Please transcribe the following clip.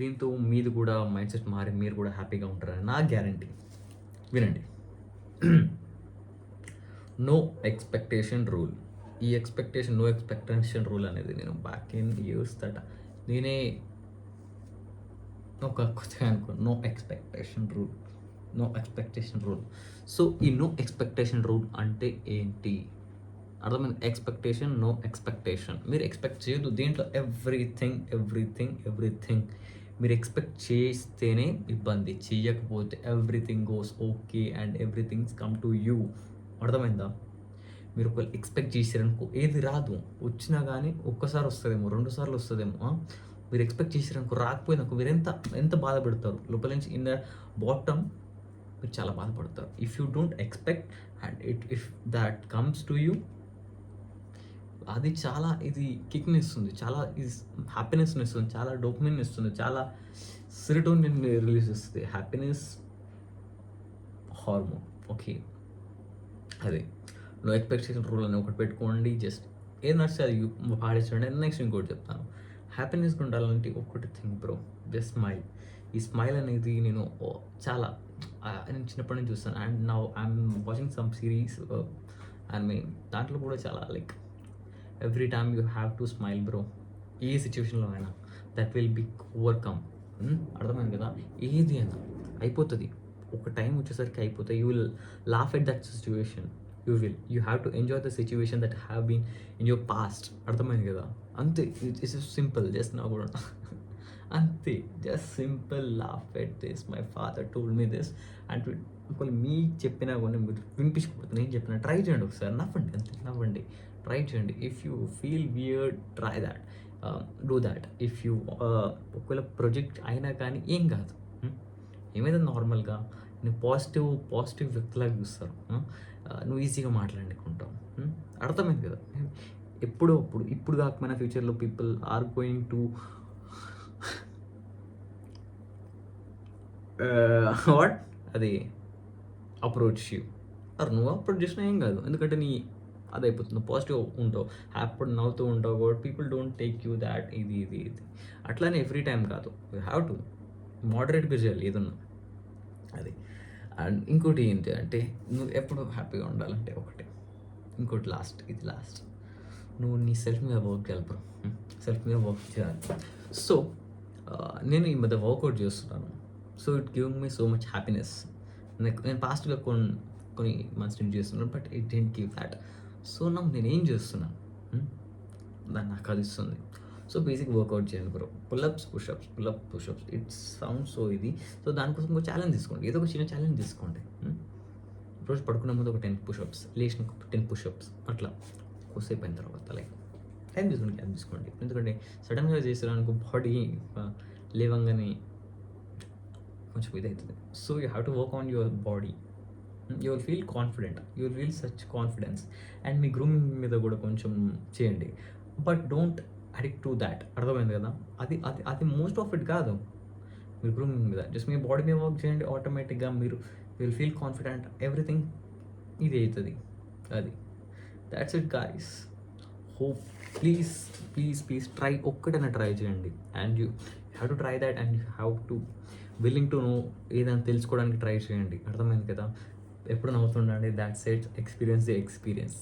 దీంతో మీది కూడా మైండ్ సెట్ మారి మీరు కూడా హ్యాపీగా ఉంటారని నా గ్యారంటీ. వినండి. No expectation rule. ఈ నో ఎక్స్పెక్టేషన్ రూల్ అనేది నేను బ్యాక్ ఇన్ ఇయర్స్ నేనే ఒక కొత్తగా అనుకోను. No expectation rule. సో ఈ నో ఎక్స్పెక్టేషన్ రూల్ అంటే ఏంటి? అర్థమైంది. No expectation. మీరు ఎక్స్పెక్ట్ చేయొద్దు దీంట్లో. ఎవ్రీథింగ్ మీరు ఎక్స్పెక్ట్ చేస్తేనే ఇబ్బంది, చేయకపోతే everything goes okay and everything's come to you. అర్థమైందా? మీరు ఒకవేళ ఎక్స్పెక్ట్ చేసారనుకో ఏది రాదు, వచ్చినా కానీ ఒక్కసారి వస్తుందేమో, 2 సార్లు వస్తుందేమో. మీరు ఎక్స్పెక్ట్ చేసారనుకో రాకపోయినాకో మీరు ఎంత బాధపడతారు లోపల నుంచి. ఇన్ ద బాటమ్ మీరు చాలా బాధపడతారు. If you don't expect and if that comes to you, అది చాలా ఇది కిక్ని ఇస్తుంది, చాలా ఇది హ్యాపీనెస్ని ఇస్తుంది, చాలా డోపమిన్ ఇస్తుంది, చాలా సెరోటోనిన్ రిలీజ్ చేస్తుంది. Happiness hormone. ఓకే, అదే నో ఎక్స్పెక్టేషన్ రూల్ అని ఒకటి పెట్టుకోండి. జస్ట్ ఏది నడిస్తే అది పాటించండి. నెక్స్ట్ ఇంకోటి చెప్తాను. హ్యాపీనెస్గా ఉండాలంటే ఒకటి థింక్ బ్రో, జస్ట్ స్మైల్. ఈ స్మైల్ అనేది నేను చాలా నేను చిన్నప్పటి నుంచి చూస్తాను. And now I'm watching some series and దాంట్లో కూడా చాలా like every time you have to smile bro. ఏ సిచ్యువేషన్లో అయినా దట్ విల్ బి ఓవర్కమ్. అర్థమైంది కదా? ఏది అయినా అయిపోతుంది, ఒక టైం వచ్చేసరికి అయిపోతుంది. You will laugh at that situation. You have to enjoy the situation that have been in your past. అర్థమైంది కదా? అంతే. It's simple. జస్ట్ నా కూడా అంతే. Just simple laugh at this. My father told me this. And ఒకవేళ మీకు చెప్పినా కూడా మీరు వినిపించకపోతే నేను చెప్పిన ట్రై చేయండి ఒకసారి. నవ్వండి, అంతే నవ్వండి, ట్రై చేయండి. If you feel weird, try that, do that. If you ఒకవేళ ప్రొజెక్ట్ అయినా కానీ ఏం కాదు, ఏమైనా నార్మల్గా నువ్వు పాజిటివ్ వ్యక్తిలాగా చూస్తారు. నువ్వు ఈజీగా మాట్లాడుకుంటావు. అర్థమైంది కదా? ఇప్పుడు కాకపోయినా ఫ్యూచర్లో people are going to what అది అప్రోచ్ యూ. నువ్వు అప్రోచ్ చేసినా ఏం కాదు, ఎందుకంటే నీ అది అయిపోతుంది. పాజిటివ్ ఉంటావు, హ్యాపీ నవ్వుతూ ఉంటావు కాబట్టి people don't take you that ఇది. అట్లానే ఎవ్రీ టైం కాదు, యూ హ్యావ్ టు మోడరేట్గా చేయాలి ఏదన్నా. అది. అండ్ ఇంకోటి ఏంటి అంటే నువ్వు ఎప్పుడు హ్యాపీగా ఉండాలంటే ఒకటి, ఇంకోటి ఇది లాస్ట్, నువ్వు నీ సెల్ఫ్ మీద వర్క్ చేయాలి బ్రో. సెల్ఫ్ మీద వర్క్ చేయాలి. సో నేను ఈ మధ్య వర్కౌట్ చేస్తున్నాను. So it giving me so much happiness. నేను పాస్ట్గా కొన్ని మంత్స్ నుంచి చేస్తున్నాను, but it didn't give that. So నేను ఏం చేస్తున్నాను దాన్ని నాకు అది ఇస్తుంది. సో బేసిక్ వర్కౌట్ చేయండి bro. Pull-ups push-ups it sound so ఇది. సో దానికోసం ఒక ఛాలెంజ్ తీసుకోండి, ఏదో ఒక చిన్న ఛాలెంజ్ తీసుకోండి. రోజు పడుకునే ముందు ఒక 10 పుషప్స్, లేచిన 10 పుషప్స్, అట్లా కొద్దిసేపు అయిన తర్వాత లైక్ టైం తీసుకోండి. ఎందుకంటే సడన్గా చేసేదానికి బాడీ లేవంగానే కొంచెం ఇది అవుతుంది. So you have to work on your body. You will feel confident, you will feel such confidence. And me grooming మీద కూడా కొంచెం చేయండి, but don't addict to that. అర్థమైంది కదా? అది మోస్ట్ ఆఫ్ ఇట్ కాదు. మీరు గ్రూమింగ్ మీద జస్ట్ మీ బాడీ మీద వర్క్ చేయండి, ఆటోమేటిక్గా మీరు విల్ ఫీల్ కాన్ఫిడెంట్. ఎవ్రీథింగ్ ఇది అవుతుంది. అది that's it guys. Hope please try, ఒక్కటైనా ట్రై చేయండి. And you have to try that and you have to willing to know, ఏదైనా తెలుసుకోవడానికి ట్రై చేయండి. అర్థమైంది కదా? ఎప్పుడు నవ్వుతుండండి. That's it. ఎక్స్పీరియన్స్.